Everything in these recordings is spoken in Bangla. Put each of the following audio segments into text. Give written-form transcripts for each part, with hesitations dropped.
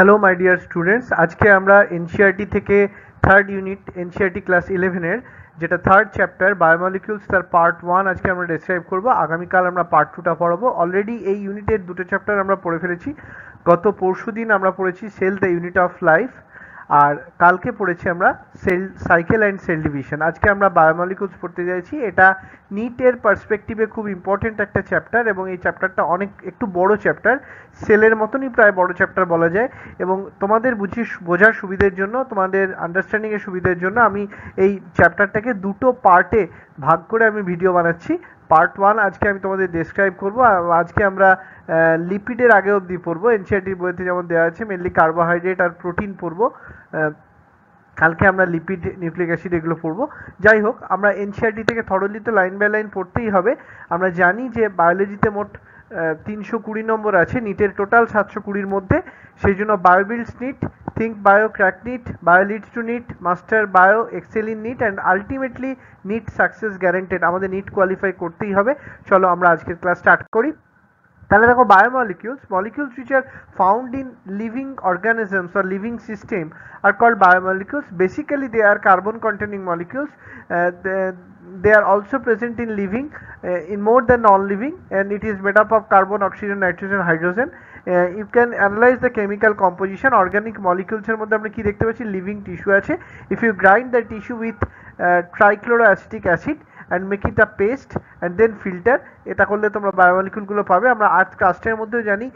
হ্যালো মাই ডিয়ার স্টুডেন্টস, আজকে আমরা এনসিইআরটি থেকে থার্ড ইউনিট এনসিইআরটি ক্লাস 11-এর যেটা থার্ড চ্যাপ্টার বায়োমলিকিউলস তার পার্ট 1 আজকে আমরা ডেসক্রাইব করব। আগামীকাল আমরা পার্ট 2টা পড়াবো। অলরেডি এই ইউনিটের দুটো চ্যাপ্টার আমরা পড়ে ফেলেছি। গত পরশুদিন আমরা পড়েছি cell the unit of life, আর কালকে পড়েছি আমরা cell cycle and cell division. আজকে আমরা বায়োমলিকিউলস পড়তে যাচ্ছি। এটা নিটের পার্সপেক্টিভে খুব ইম্পর্টেন্ট একটা চ্যাপ্টার এবং এই চ্যাপ্টারটা একটু বড় চ্যাপ্টার, সেলের মতনই প্রায় বড় চ্যাপ্টার বলা যায়। এবং তোমাদের বোঝার সুবিধের জন্য, তোমাদের আন্ডারস্ট্যান্ডিংয়ের সুবিধের জন্য আমি এই চ্যাপ্টারটাকে দুটো পার্টে ভাগ করে আমি ভিডিও বানাচ্ছি। পার্ট 1 আজকে আমি তোমাদের ডেসক্রাইব করবো। আজকে আমরা লিপিডের আগে অবধি পড়বো। এনসিইআরটির বইতে যেমন দেওয়া আছে মেনলি কার্বোহাইড্রেট আর প্রোটিন পড়বো। কালকে আমরা লিপিড, নিউক্লিক অ্যাসিড এগুলো পড়বো। যাই হোক, আমরা এনসিইআরটি থেকে থরলি তো লাইন বাই লাইন পড়তেই হবে। আমরা জানি যে বায়োলজিতে মোট 320 নম্বর আছে, নিটের টোটাল 720-র মধ্যে। সেই জন্য bio builds NEET, think bio, crack NEET, bio leads to NEET, master bio, excel in NEET and ultimately NEET success guaranteed. আমাদের নিট কোয়ালিফাই করতেই হবে। চলো আমরা আজকের ক্লাস স্টার্ট করি। তাহলে দেখো, বায়োমলিকিউলস, molecules which are found in living organisms or living system are called biomolecules. Basically they are carbon containing molecules. They are also present in living, in more than non-living, and it is made up of carbon, oxygen, nitrogen, hydrogen. You can analyze the chemical composition. Organic molecules এর মধ্যে আমরা কি দেখতে পাচ্ছি? লিভিং টিস্যু আছে। If you grind the tissue with trichloroacetic acid and make it a paste and then filter, এটা করলে তোমরা বায়োমলিকিউলগুলো পাবে। আমরা আর্থ কাস্টের মধ্যেও জানি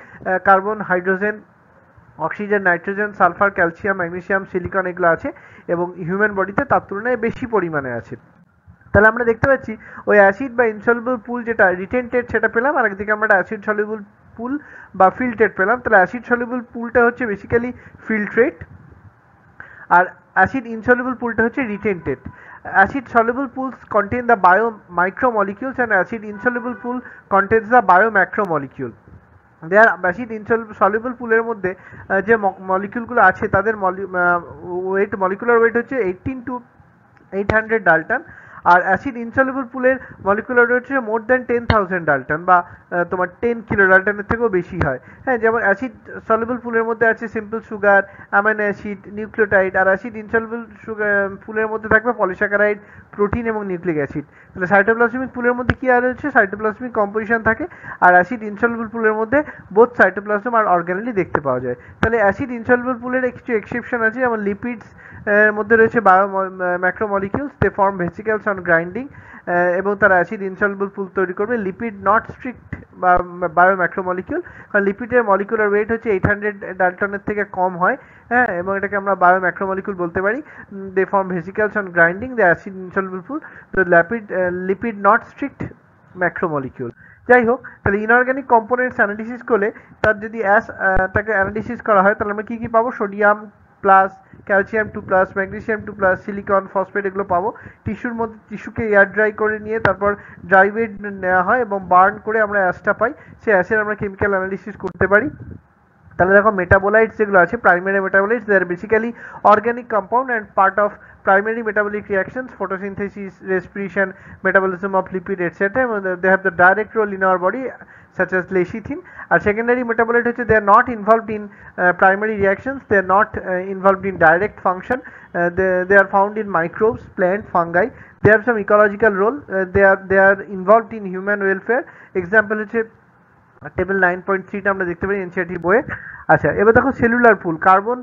carbon, hydrogen, oxygen, nitrogen, sulphur, calcium, magnesium, silicon এগুলো আছে এবং হিউম্যান বডিতে তার তুলনায় বেশি পরিমাণে আছে। তাহলে আমরা দেখতে পাচ্ছি ওই অ্যাসিড বা ইনসলুবল পুল যেটা রিটেন্টেড সেটা পেলাম, আর একদিকে আমরা অ্যাসিড সলিউবল পুল বা ফিল্ট্রেট পেলাম। তাহলে অ্যাসিড সলিউবল পুলটা হচ্ছে বেসিক্যালি ফিল্ট্রেট, আর অ্যাসিড ইনসoluble পুলটা হচ্ছে retentate. Acid soluble pools contain the bio micromolecules and acid insoluble pool contains the bio macromolecule. They're acid insoluble পুলের মধ্যে যে মলিকিউলগুলো আছে তাদের মলিকুলার ওয়েট হচ্ছে 18 to 800 Dalton, R acid insoluble পুলের মলিকুলার ওয়েট হচ্ছে মোর দ্যান 10,000 ডাল্টন বা তোমার 10 কিলো ডাল্টনের থেকেও বেশি হয়। হ্যাঁ, যেমন অ্যাসিড সলিউবল পুলের মধ্যে আছে simple sugar, amino acid, nucleotide, আর অ্যাসিড ইনসoluble পুলের মধ্যে থাকবে পলিস্যাকারাইড, প্রোটিন এবং নিউক্লিক অ্যাসিড। তাহলে সাইটোপ্লাজমিক পুলের মধ্যে কি আর রয়েছে? সাইটোপ্লাজমিক কম্পোজিশন থাকে, আর অ্যাসিড ইনসoluble পুলের মধ্যে বোথ সাইটোপ্লাজম আর অর্গানেলি দেখতে পাওয়া যায়। তাহলে অ্যাসিড ইনসoluble পুলের কিছু এক্সেপশন আছে, যেমন লিপিডস মধ্যে রয়েছে bio macromolecules, they form vesicles on grinding, এবং তারা অ্যাসিড ইনসoluble পুল তৈরি করবে। লিপিড নট স্ট্রিক্ট বা বায়ো ম্যাক্রোমলিকিউল, কারণ লিপিডের মলিকুলার ওয়েট হচ্ছে 800 ডাল্টনের থেকে কম হয়। হ্যাঁ, এবং এটাকে আমরা বায়ো ম্যাক্রোমলিকিউল বলতে পারি। They form vesicles on grinding the acid insoluble pool. তো লিপিড নট স্ট্রিক্ট ম্যাক্রোমলিকিউল। যাই হোক, তাহলে ইনঅর্গানিক কম্পোনেন্টস অ্যানালিসিস করলে তার যদি তাকে অ্যানালিসিস করা হয় তাহলে আমরা কী কী পাবো? Sodium plus, calcium 2+, magnesium 2+, silicon, phosphate এগুলো পাবো। টিস্যুকে এয়ার ড্রাই করে নিয়ে তারপর ড্রাই ওয়েট নেওয়া হয় এবং বার্ন করে আমরা অ্যাশটা পাই। সেই অ্যাশের আমরা কেমিক্যাল অ্যানালিসিস করতে পারি। তাহলে দেখো, মেটাবোলাইটস যেগুলো আছে, primary metabolites, they are basically organic compound and part of primary metabolic reactions, photosynthesis, respiration, metabolism of lipid, etc. They have the direct role in our body, such as lecithin. And secondary metabolite হচ্ছে they are not involved in primary reactions, they are not involved in direct function. They are found in microbes, plant, fungi. They have some ecological role. They are involved in human welfare. Example হচ্ছে টেবিল 9.3টা আমরা দেখতে পারি এনসিইআরটি বইয়ে। আচ্ছা, এবার দেখো সেলুলার পুল। কার্বন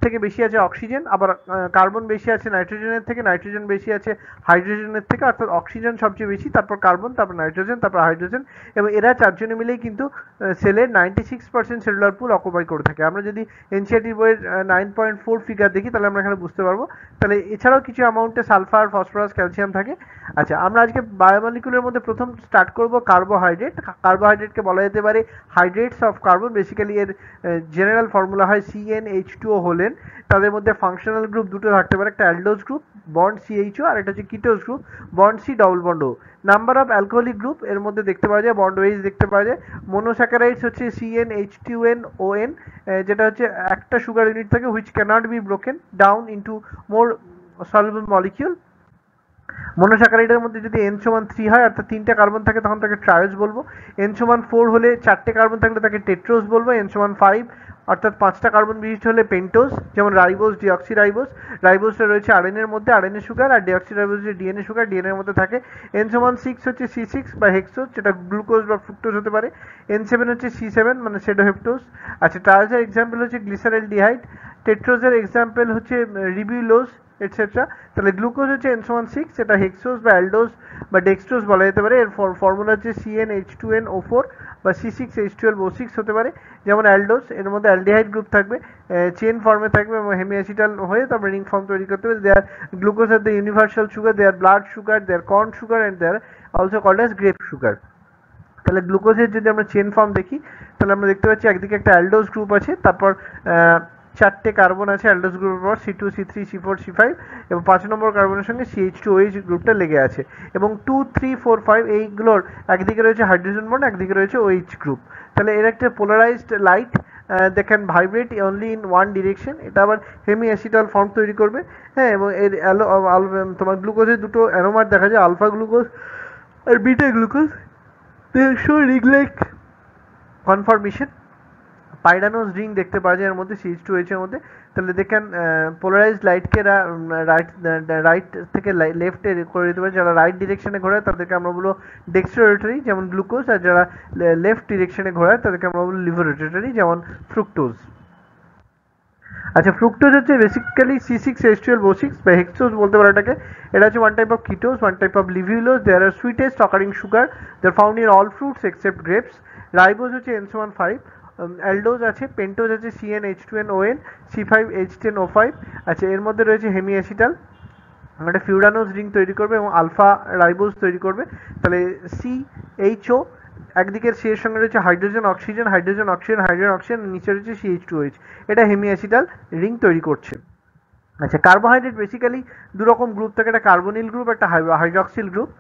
থেকে বেশি আছে অক্সিজেন, আবার কার্বন বেশি আছে নাইট্রোজেনের থেকে, নাইট্রোজেন বেশি আছে হাইড্রোজেনের থেকে, অর্থাৎ অক্সিজেন সবচেয়ে বেশি, তারপর কার্বন, তারপর নাইট্রোজেন, তারপর হাইড্রোজেন, এবং এরা চারজনে মিলেই কিন্তু সেলের 96% সেলুলার পুল অকুপাই করে থাকে। আমরা যদি এনসিইআরটি বইয়ের 9.4 ফিগার দেখি তাহলে আমরা এখানে বুঝতে পারবো। তাহলে এছাড়াও কিছু অ্যামাউন্টে সালফার, ফসফরাস, ক্যালসিয়াম থাকে। আচ্ছা, আমরা আজকে বায়োমলিকুলের মধ্যে প্রথম স্টার্ট করব কার্বোহাইড্রেট। কার্বোহাইড্রেটকে বলা যেতে পারে হাইড্রেটস অফ কার্বন। বেসিক্যালি এর জেনারেল ফর্মুলা হয় CnH2O হলেন। তাদের মধ্যে ফাংশনাল গ্রুপ দুটো থাকতে পারে, একটা অ্যালডোজ গ্রুপ বন্ড CHO, আর একটা হচ্ছে ketose group bond C double bond O। Number of alcoholic group এর মধ্যে দেখতে পাওয়া যায়, বন্ড ওয়েজ দেখতে পাওয়া যায়। মনোস্যাকারাইডস হচ্ছে CnH2nOn, যেটা হচ্ছে একটা সুগার ইউনিট থাকে which cannot be broken down into more soluble molecule. মনোস্যাকারাইডের মধ্যে যদি n সমান 3 হয় অর্থাৎ 3টা কার্বন থাকে তখন তাকে ট্রায়োজ বলবো, n সমান 4 হলে 4টে কার্বন থাকলে তাকে টেট্রোজ বলবো, n সমান 5 অর্থাৎ 5টা কার্বন বিশিষ্ট হলে পেন্টোজ, যেমন রাইবোজ, ডিঅক্সিরাইবোজ। রাইবোজটা রয়েছে আরএনএ এর মধ্যে, আরএনএ সুগার, আর ডিঅক্সিরাইবোজ হচ্ছে ডিএনএ সুগার, ডিএনএ এর মধ্যে থাকে। n সমান 6 হচ্ছে C6 বা হেক্সোজ, যেটা গ্লুকোজ বা ফ্রুক্টোজ হতে পারে। n7 হচ্ছে C7 মানে সেডোহেপ্টোজ। আচ্ছা, ট্রায়োজের এক্সাম্পল হচ্ছে গ্লিসারেলডিহাইড, টেট্রোজের এক্সাম্পল হচ্ছে রিবিউলোজ এটসেট্রা। তাহলে গ্লুকোজ হচ্ছে n সমান 6, এটা হেক্সোজ বা অ্যালডোজ বা ডেক্সট্রোজ বলা যেতে পারে। এর ফর্মুলা হচ্ছে CnH2nO4 বা C6H12O6 হতে পারে। যেমন অ্যালডোজ, এর মধ্যে অ্যালডিহাইড গ্রুপ থাকবে, চেন ফর্মে থাকবে এবং হেমিঅ্যাসিটাল হয়ে তারপরে রিং ফর্ম তৈরি করতে হবে। They're glucose are the universal sugar, they're blood sugar, they're corn sugar and they're also called as grape sugar. তাহলে গ্লুকোজের যদি আমরা চেন ফর্ম দেখি তাহলে আমরা দেখতে পাচ্ছি একদিকে একটা অ্যালডোজ গ্রুপ আছে, তারপর 4টে কার্বন আছে অ্যালডোজ গ্রুপের পর, C2 C3 C4 C5 এবং 5 নম্বর কার্বনের সঙ্গে CH2OH গ্রুপটা লেগে আছে এবং 2 3 4 5 এইগুলোর একদিকে রয়েছে হাইড্রোজেন বন্ড, একদিকে রয়েছে OH গ্রুপ। তাহলে এর একটা polarised light they can vibrate only in one direction, এটা আবার হেমি অ্যাসিটাল ফর্ম তৈরি করবে। হ্যাঁ, এবং এর তোমার গ্লুকোজের দুটো অ্যারোমার দেখা যায়, আলফা গ্লুকোজ আর beta glucose. they show ring like conformation, pyranose ring দেখতে পাওয়া যায় এর মধ্যে CH2H এর মধ্যে। তাহলে দেখেন পোলারাইজড লাইটকে রাইট থেকে লেফটে করে দিতে পারে। যারা রাইট ডিরেকশনে ঘোরায় তাদেরকে আমরা বলবো ডেক্সট্রোরেটরি যেমন গ্লুকোজ, আর যারা লেফট ডিরেকশনে ঘোরায় তাদেরকে আমরা বলবো লিভারেটরি যেমন ফ্রুক্টোজ। আচ্ছা, ফ্রুক্টোজ হচ্ছে বেসিক্যালি C6H12O6 বা হেক্সোজ বলতে পারো এটাকে। এটা হচ্ছে one type of ketose, one type of levulose. There are sweetest occurring sugar, they are found in all fruits except grapes. Ribose হচ্ছে N1 5, অ্যালডোজ আছে, পেন্টোজ আছে CnH2nOn, C5H10O5। আচ্ছা, এর মধ্যে রয়েছে হেমিঅ্যাসিটাল, একটা ফিউরানোজ রিং তৈরি করবে এবং আলফা রাইবোজ তৈরি করবে। তাহলে CHO একদিকের সি এর সঙ্গে রয়েছে hydrogen oxygen, hydrogen oxygen, hydrogen oxygen, নিচে রয়েছে CH2OH, এটা হেমিঅ্যাসিটাল রিং তৈরি করছে। আচ্ছা, কার্বোহাইড্রেট বেসিক্যালি দুরকম গ্রুপ থাকে, একটা কার্বনিল গ্রুপ, একটা হাইড্রক্সিল গ্রুপ।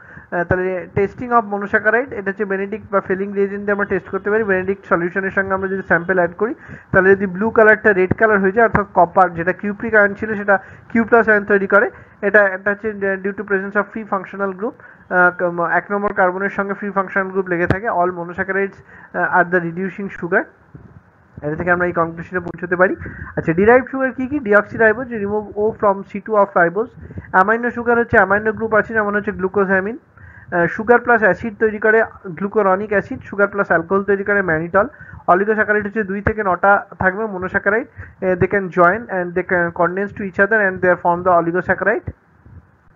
তাহলে টেস্টিং অফ মনোস্যাকারাইড, এটা হচ্ছে বেনেডিক্ট বা ফিলিং রিয়েজেন্ট দিয়ে আমরা টেস্ট করতে পারি। বেনেডিক্ট সলিউশনের সঙ্গে আমরা যদি স্যাম্পল অ্যাড করি তাহলে যদি ব্লু কালারটা রেড কালার হয়ে যায় অর্থাৎ কপার যেটা কিউপ্রিক আয়ন ছিল সেটা কিউ প্লাস আয়ন তৈরি করে। এটা হচ্ছে due to presence of free functional group, 1 নম্বর কার্বনের সঙ্গে ফ্রি ফাংশনাল গ্রুপ লেগে থাকে। অল মনোস্যাকারাইডস আর দ্য রিডিউসিং সুগার, এটা থেকে আমরা এই কনক্লুশনে পৌঁছতে পারি। আচ্ছা, ডিরাইভড সুগার কি কি? Deoxyribose, remove O from C2 of ribose. Amino sugar হচ্ছে অ্যামাইনো গ্রুপ আছে যেমন হচ্ছে গ্লুকোজামিন। সুগার প্লাস অ্যাসিড তৈরি করে glucuronic acid, sugar plus alcohol তৈরি করে ম্যানিটল। অলিগোস্যাকারাইড হচ্ছে 2 থেকে 9টা থাকবে monosaccharide, they can join and they can condense to each other and they are form the oligosaccharide.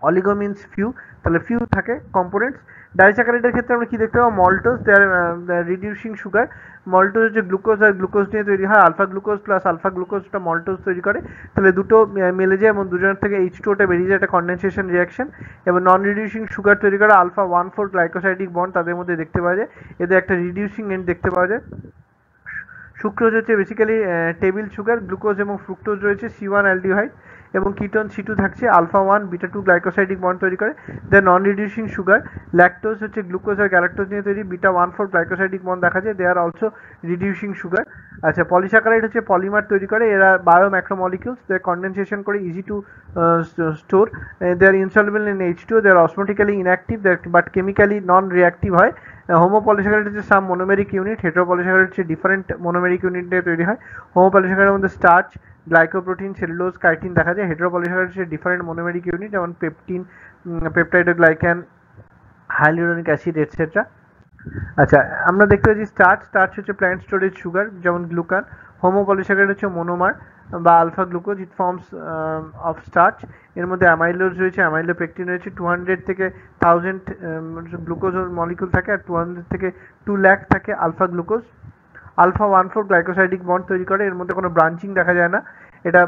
Oligo means few, তাহলে ফিউ থাকে কম্পোনেন্টস। ডাইস্যাকারাইডের ক্ষেত্রে আমরা কি দেখতে পাবো? Maltose, they are reducing sugar. Maltose হচ্ছে গ্লুকোজ আর গ্লুকোজ নিয়ে তৈরি হয়, আলফা গ্লুকোজ প্লাস আলফা গ্লুকোজটা মল্টোজ তৈরি করে। তাহলে দুটো মিলে যায় এবং দুজনের থেকে H2টা বেরিয়ে যায়, একটা কন্ডেনসেশন রিয়াকশন। এবং নন রিডিউসিং সুগার তৈরি করে আলফা 1,4 গ্লাইকোসাইডিক বন্ড তাদের মধ্যে দেখতে পাওয়া যায়, এদের একটা রিডিউসিং এন্ড দেখতে পাওয়া যায়। সুক্রোজ হচ্ছে বেসিক্যালি টেবিল সুগার, গ্লুকোজ এবং ফ্রুক্টোজ রয়েছে C1 অ্যালডিহাইড এবং কিটোন C2 থাকছে আলফা 1 বিটা 2 গ্লাইকোসাইডিক বন্ড তৈরি করে। They non reducing sugar. Lactose হচ্ছে গ্লুকোজ আর গ্যালাক্টোজ নিয়ে তৈরি, বিটা 1,4 গ্লাইকোসাইডিক বন্ড দেখা যায়, they are also reducing sugar. আচ্ছা, পলিস্যাকারাইড হচ্ছে পলিমার তৈরি করে, এরা বায়ো ম্যাক্রোমলিকিউলস, দে কন্ডেনসেশন করে easy to store, they are insoluble in H2, they are osmotically inactive but chemically non reactive হয়। হোমোপলিস্যাকারাইড হচ্ছে সাম মনোমেরিক ইউনিট, হেটেরোপলিস্যাকারাইড হচ্ছে ডিফারেন্ট মনোমেরিক ইউনিট দিয়ে তৈরি হয়। হোমোপলিস্যাকারাইডের মধ্যে স্টার্চ, গ্লাইকোপ্রোটিন, সেলুলোজ, কাইটিন দেখা যায়। হেটেরোপলিস্যাকারাইড হচ্ছে ডিফারেন্ট মনোমেরিক ইউনিট যেমন pectin, peptidoglycan, hyaluronic acid etcetera. আচ্ছা, আমরা দেখতে পাচ্ছি স্টার্চ হচ্ছে প্ল্যান্ট স্টোরেজ সুগার যেমন গ্লুকান। হোমোপলিস্যাকারাইড হচ্ছে মনোমার বা alpha glucose, it forms of starch. এর মধ্যে অ্যামাইলোজ রয়েছে, অ্যামাইলোপেকটিন রয়েছে, 200 থেকে 1000 গ্লুকোজ মলিকুল থাকে আর 200 থেকে 2 লাখ থাকে alpha glucose. Alpha 1,4 glycosidic bond তৈরি করে, এর মধ্যে কোনো ব্রাঞ্চিং দেখা যায় না, এটা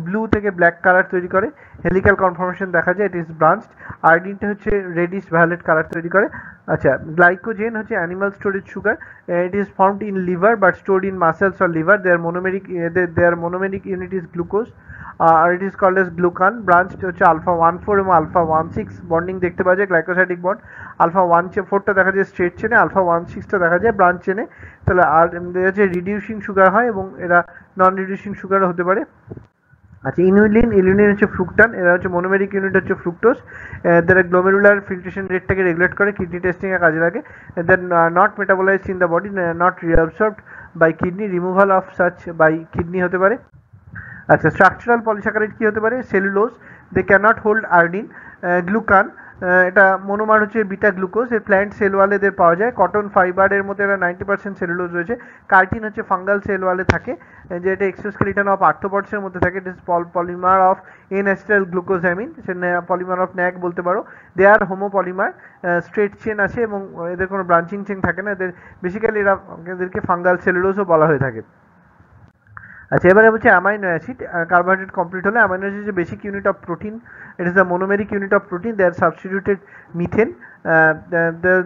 ব্লু থেকে ব্ল্যাক কালার তৈরি করে। হেলিক্যাল কনফর্মেশন দেখা যায়, ইট ইজ ব্রাঞ্চড। আয়োডিনটা হচ্ছে রেডিশ ভায়োলেট কালার তৈরি করে। আচ্ছা, গ্লাইকোজেন হচ্ছে animal storage sugar, it is formed in liver but stored in muscles or liver, their monomeric unit is glucose আর it is called as glucan. Branched হচ্ছে আলফা 1,4 এবং আলফা 1,6 বন্ডিং দেখতে পাওয়া যায়, গ্লাইকোসাইডিক বন্ড। আলফা 1,4টা দেখা যায় স্ট্রেট চেনে, আলফা 1,6টা দেখা যায় ব্রাঞ্চ চেনে। তাহলে আর হচ্ছে রিডিউসিং সুগার হয় এবং এরা নন রিডিউসিং সুগার হতে পারে। আচ্ছা, ইলুইলিন হচ্ছে ফ্রুকটান, এরা হচ্ছে মনোমেরিক ইউনিট হচ্ছে ফ্রুক্টোজ। এদের গ্লোমেরুলার ফিল্ট্রেশন রেটটাকে রেগুলেট করে, কিডনি টেস্টিং এ কাজে লাগে। Then not metabolised in the body, not reabsorbed by kidney, removal of such by kidney হতে পারে। আচ্ছা, স্ট্রাকচারাল পলিস্যাকারাইড কি হতে পারে? Cellulose, they can't hold iodine. Glucan, এটা মনোমার হচ্ছে বিটা গ্লুকোজ, এর প্ল্যান্ট সেল ওয়াল এদের পাওয়া যায়। কটন ফাইবারের মধ্যে এরা 90% সেলুলোজ রয়েছে। কার্টিন হচ্ছে ফাঙ্গাল সেল ওয়ালে থাকে, যে এটা এক্সোস্কেলিটন অফ আর্থ্রোপডসের মধ্যে থাকে। It is polymer of N acetyl glucosamine, polymer of NAG বলতে পারো। They are homopolymer, straight chain আছে এবং এদের কোনো ব্রাঞ্চিং চেন থাকে না। এদের বেসিক্যালি এদেরকে ফাঙ্গাল সেলুলোজও বলা হয়ে থাকে। আচ্ছা, এবারে হচ্ছে অ্যামাইনো অ্যাসিড। কার্বোহাইড্রেট কমপ্লিট হলে amino acid is basic unit of protein, it is the monomeric unit of protein, they are substituted methane.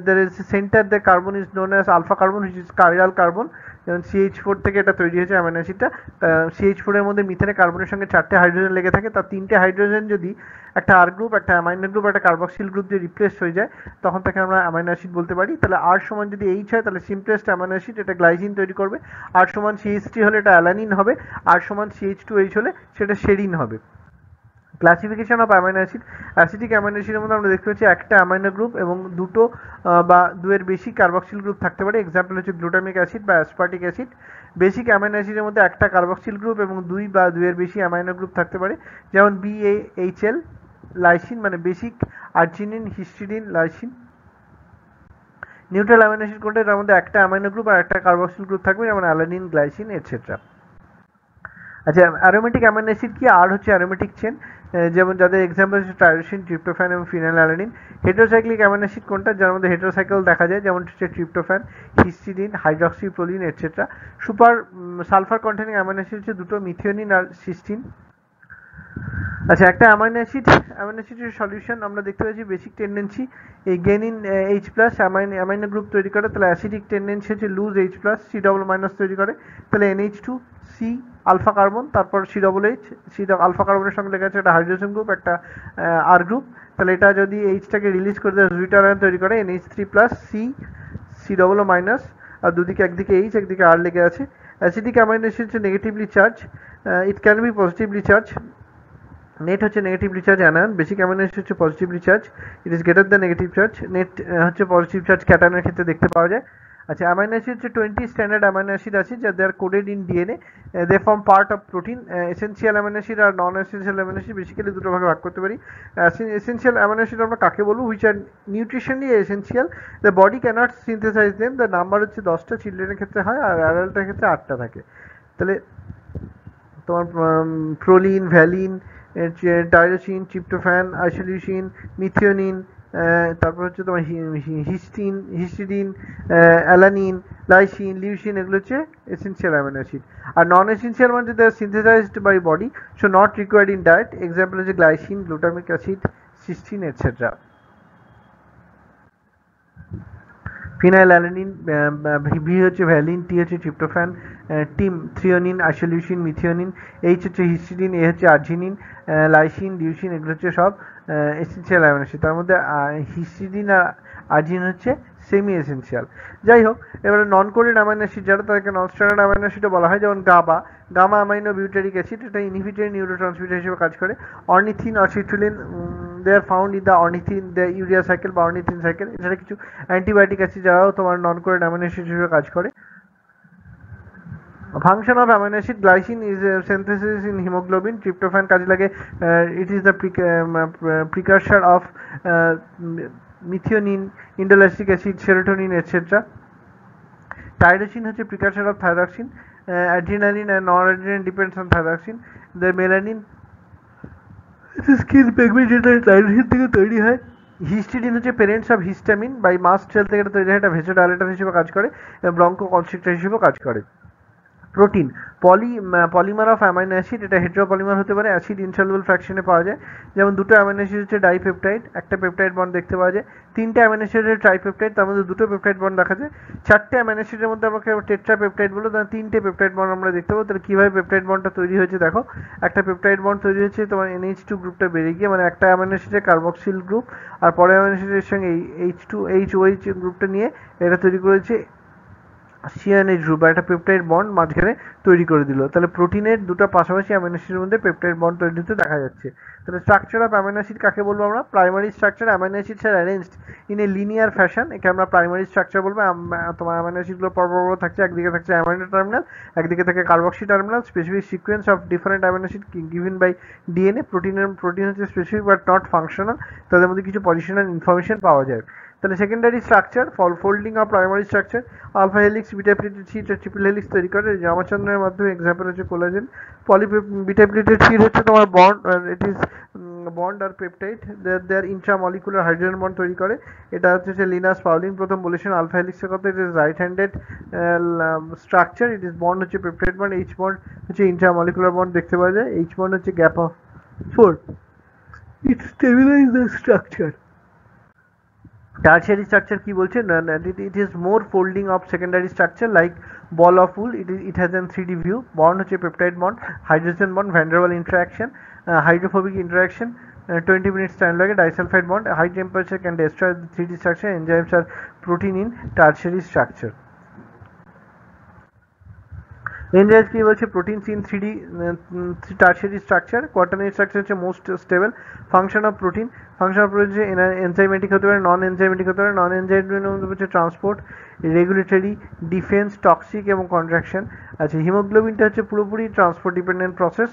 there is a center, the carbon is known as alpha carbon, which is chiral carbon, যেমন CH4 থেকে এটা তৈরি হয়েছে অ্যামাইনো অ্যাসিডটা। CH4 এর মধ্যে মিথেনের কার্বনের সঙ্গে 4টে হাইড্রোজেন লেগে থাকে, তার 3টে হাইড্রোজেন যদি একটা আর গ্রুপ, একটা অ্যামাইনো গ্রুপ, একটা কার্বক্সিল গ্রুপ দিয়ে রিপ্লেস হয়ে যায়, তখন তাকে আমরা অ্যামাইনো অ্যাসিড বলতে পারি। তাহলে আর সমান যদি এইচ হয় তাহলে সিম্পলেস্ট অ্যামাইনো অ্যাসিড, এটা গ্লাইসিন তৈরি করবে। আর সমান CH3 হলে এটা অ্যালানিন হবে। আর সমান CH2H হলে সেটা সেরিন হবে। Classification of amino acid. Acidic amino অ্যাসিডের মধ্যে আমরা দেখতে পাচ্ছি একটা অ্যামাইনো গ্রুপ এবং দুটো বা দুয়ের বেশি কার্বক্সিল গ্রুপ থাকতে পারে। এক্সাম্পল হচ্ছে গ্লুটামিক অ্যাসিড বা অ্যাসপার্টিক অ্যাসিড। বেসিক অ্যামাইনো অ্যাসিডের মধ্যে একটা কার্বক্সিল গ্রুপ এবং দুই বা দুয়ের বেশি অ্যামাইনো গ্রুপ থাকতে পারে, যেমন BAHL, লাইসিন মানে basic, arginine, histidine, lysine. Neutral amino acid কোনটা? এর মধ্যে একটা অ্যামাইনো গ্রুপ আর একটা কার্বক্সিল গ্রুপ থাকবে, যেমন অ্যালানিন, গ্লাইসিন এটসেট্রা। আচ্ছা, অ্যারোমেটিক অ্যামাইনো অ্যাসিড কি? আর হচ্ছে অ্যারোমেটিক চেন, যেমন যাদের এক্সাম্পল হচ্ছে টাইরোসিন, ট্রিপ্টোফ্যান এবং ফিনাইলঅ্যালানিন। হেটেরোসাইক্লিক অ্যামাইনো অ্যাসিড কোনটা? যার মধ্যে হেটেরোসাইকেল দেখা যায়, যেমন হচ্ছে tryptophan, histidine, hydroxyproline etcetera. Super sulphur containing amino acid হচ্ছে দুটো, মিথিওনিন আর সিস্টিন। আচ্ছা, একটা অ্যামাইনো অ্যাসিডের সলিউশন আমরা দেখতে পাচ্ছি বেসিক টেন্ডেন্সি এই gain in H plus amino group তৈরি করে, তাহলে অ্যাসিডিক টেন্ডেন্সি হচ্ছে lose H plus, C double minus তৈরি করে, তাহলে NH2 C আলফা কার্বন, তারপর C ডবল H, আলফা কার্বনের সঙ্গে লেগে আছে একটা হাইড্রোজেন গ্রুপ, একটা আর গ্রুপ, তাহলে এটা যদি এইচটাকে রিলিজ করে দেয় জুইটার আয়ন তৈরি করে, NH3 plus C double minus, আর দুদিকে একদিকে H একদিকে R লেগে আছে। অ্যাসিডিক অ্যামাইনো অ্যাসিড হচ্ছে negatively charge, it can be positively charge. Net হচ্ছে negatively charge anion, basic amino acid হচ্ছে positively charge, it is greater than negative charge. Net হচ্ছে পজিটিভ চার্জ ক্যাটায়নের ক্ষেত্রে দেখতে পাওয়া যায়। আচ্ছা, অ্যামাইনো অ্যাসিড হচ্ছে 20 স্ট্যান্ডার্ড অ্যামাইনো অ্যাসিড আছে, যা they are coded in DNA, they form part of protein. Essential amino acid আর non essential amino acid basically দুটো ভাগে ভাগ করতে পারি। এসেনশিয়াল অ্যামাইনো অ্যাসিড আমরা কাকে বলবো? Which are nutritionally essential, the body can't synthesise them, the number হচ্ছে 10টা, চিলড্রেনের ক্ষেত্রে হয়, আর অ্যাডাল্টের ক্ষেত্রে 8টা থাকে। তাহলে তোমার proline, valine, tyrosine, tryptophan, isoleucine, methionine, তারপর হচ্ছে তোমার হিস্টিডিন, অ্যালানিন, লাইসিন, লিউসিন, এগুলো হচ্ছে এসেনশিয়াল অ্যামাইনো অ্যাসিড। আর নন এসেনশিয়াল মানে they are synthesised by body, so not required in diet. Example হচ্ছে glycine, glutamic acid, cystine etcetera. Phenylalanine, V হচ্ছে ভ্যালিন, টি হচ্ছে tryptophan, TIM threonine, isoleucine, methionine, H হচ্ছে হিস্টিডিন, এ হচ্ছে আর্জিনিন, লাইসিন, লিউসিন, এগুলো হচ্ছে সব এসেনশিয়াল অ্যামাইনো অ্যাসিড। তার মধ্যে হিস্টিডিন আর আর্জিনিন হচ্ছে সেমি এসেনশিয়াল। যাই হোক, এবারে নন কোডেড অ্যামাইনো অ্যাসিড যারা, তাদেরকে নন স্ট্যান্ডার্ড অ্যামাইনো অ্যাসিডও বলা হয়, যেমন গামা অ্যামাইনো বিউটারিক অ্যাসিড, এটা ইনহিবিটরি নিউরোট্রান্সমিটার হিসেবে কাজ করে। Ornithine, citrulline, they are found in the ornithine, the urea cycle বা অর্নিথিন সাইকেল। এছাড়া কিছু অ্যান্টিবায়োটিক অ্যাসিড যারাও তোমার নন কোডেড অ্যামাইনো অ্যাসিড হিসেবে কাজ করে। Function of amino acid: glycine is synthesis in hemoglobin. Tryptophan কাজে লাগে, it is the precursor of methionine, indolactic acid, serotonin etc. Tyrosine হচ্ছে precursor of thyroxine. Adrenaline and noradrenaline depends on thyroxine. The melanin, skin pigment, যেটা টাইরোসিন থেকে তৈরি হয়। হিস্টিডিন হচ্ছে parents of histamine, by mast cell থেকে তৈরি হয়, এটা ভেসোডাইলেটর হিসেবে কাজ করে এবং ব্রঙ্কো কনস্ট্রিক্টর হিসেবেও কাজ করে। Protein polymer of amino acid, এটা হেটেরোপলিমার হতে পারে, অ্যাসিড ইনসলুবল ফ্র্যাকশনে পাওয়া যায়, যেমন দুটো অ্যামাইনো অ্যাসিড হচ্ছে ডাইপেপটাইড, একটা পেপটাইড বন্ড দেখতে পাওয়া যায়। তিনটে অ্যামাইনো অ্যাসিড হচ্ছে ট্রাইপেপটাইড, তার মধ্যে দুটো পেপটাইড বন্ড দেখা যায়। চারটে অ্যামাইনো অ্যাসিডের মধ্যে আমাকে টেট্রাপেপটাইড বলো, তাহলে তিনটে পেপটাইড বন্ড আমরা দেখতে পাবো। তাহলে কীভাবে পেপটাইড বন্ডটা তৈরি হয়েছে দেখো, একটা পেপটাইড বন্ড তৈরি হয়েছে তোমার NH2 গ্রুপটা বেরিয়ে গিয়ে, মানে একটা অ্যামাইনো অ্যাসিডের কার্বক্সিল গ্রুপ আর পরের অ্যামাইনো অ্যাসিডের সঙ্গে এই H2OH গ্রুপটা নিয়ে এটা তৈরি করেছে সিএনএইচ গ্রুপ বা একটা পেপটাইড বন্ড মাঝখানে তৈরি করে দিল। তাহলে প্রোটিনের দুটো পাশাপাশি অ্যামিনো অ্যাসিডের মধ্যে পেপটাইড বন্ড তৈরি হতে দেখা যাচ্ছে। তাহলে স্ট্রাকচার অফ অ্যামিনো অ্যাসিড কাকে বলবো আমরা? Primary structure. Amino acids are arranged in a linear fashion, একে আমরা প্রাইমারি স্ট্রাকচার বলবো। তোমার অ্যামিনো অ্যাসিডগুলো পরপর থাকছে, একদিকে থাকছে অ্যামাইনো টার্মিনাল, একদিকে থাকে carboxy terminal. Specific sequence of different amino acid given by DNA. Protein হচ্ছে স্পেসিফিক বাট নট ফাংশনাল, তাদের মধ্যে কিছু পজিশনাল ইনফরমেশন পাওয়া যায়। তাহলে secondary structure, folding of primary structure, alpha helix, beta pleated sheet আর ট্রিপল হেলিক্স তৈরি করে জামাচন্দ্রের মাধ্যমে। এক্সাম্পল হচ্ছে কোলাজেন। বিটা প্লেটেড শীট হচ্ছে তোমার বন্ড, ইট ইজ বন্ড আর peptide, there intramolecular hydrogen bond তৈরি করে। এটা হচ্ছে লিনাস পাউলিং প্রথম বলেছেন আলফা হেলিক্সের কথা। It is right handed structure. It is bond হচ্ছে পেপটাইড বন্ড, এইচ বন্ড হচ্ছে ইন্ট্রামলিকুলার বন্ড দেখতে পাওয়া যায়, এইচ বন্ড হচ্ছে gap of 4. It stabilize the structure. Tertiary structure কি বলছে? It is more folding of secondary structure like ball of wool. It has a 3D view. Bond হচ্ছে peptide bond, hydrogen bond, van der Waals interaction, hydrophobic interaction, 20 minutes time লাগে, disulfide bond, high temperature can destroy the 3D structure. Enzymes are protein in tertiary structure. Enzyme কি বলছে? Proteins in 3D tertiary structure. Quaternary structure হচ্ছে most stable. Function of protein হচ্ছে এনজাইমেটিক হতে পারে, নন এনজাইমেটিক হতে পারে। নন এনজাইমেটিক মধ্যে হচ্ছে ট্রান্সপোর্ট, রেগুলেটরি, ডিফেন্স, টক্সিক এবং কন্ট্রাকশন। আচ্ছা, হিমোগ্লোবিনটা হচ্ছে পুরোপুরি ট্রান্সপোর্ট ডিপেন্ডেন্ট প্রসেস।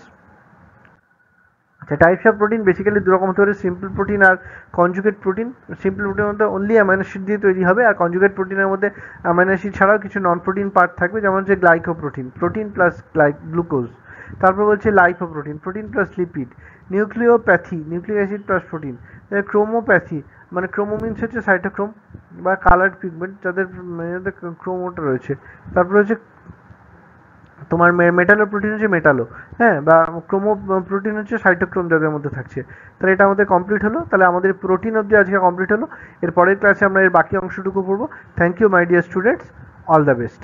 আচ্ছা, টাইপস অফ প্রোটিন বেসিক্যালি দু রকম হতে পারে, সিম্পল প্রোটিন আর কনজুগেট প্রোটিন। সিম্পল প্রোটিনের মধ্যে অনলি অ্যামাইনো অ্যাসিড দিয়ে তৈরি হবে, আর কনজুগেট প্রোটিনের মধ্যে অ্যামাইনো অ্যাসিড ছাড়াও কিছু নন প্রোটিন পার্ট থাকবে, যেমন হচ্ছে গ্লাইকোপ্রোটিন, প্রোটিন প্লাস গ্লুকোজ। তারপর বলছে lipoprotein, protein plus lipid. Nucleoprotein, nucleic acid plus protein. Chromoprotein মানে ক্রোমো মিনস হচ্ছে সাইটোক্রোম বা কালার পিগমেন্ট, যাদের ক্রোমোটা রয়েছে। তারপর হচ্ছে তোমার মেটালো প্রোটিন হচ্ছে মেটালো, হ্যাঁ, বা ক্রোমো প্রোটিন হচ্ছে সাইটোক্রোম যাদের মধ্যে থাকছে। তাহলে এটা আমাদের কমপ্লিট হলো। তাহলে আমাদের প্রোটিন অবধি আজকে কমপ্লিট হলো। এর পরের ক্লাসে আমরা এর বাকি অংশটুকু পড়বো। Thank you my dear students, all the best.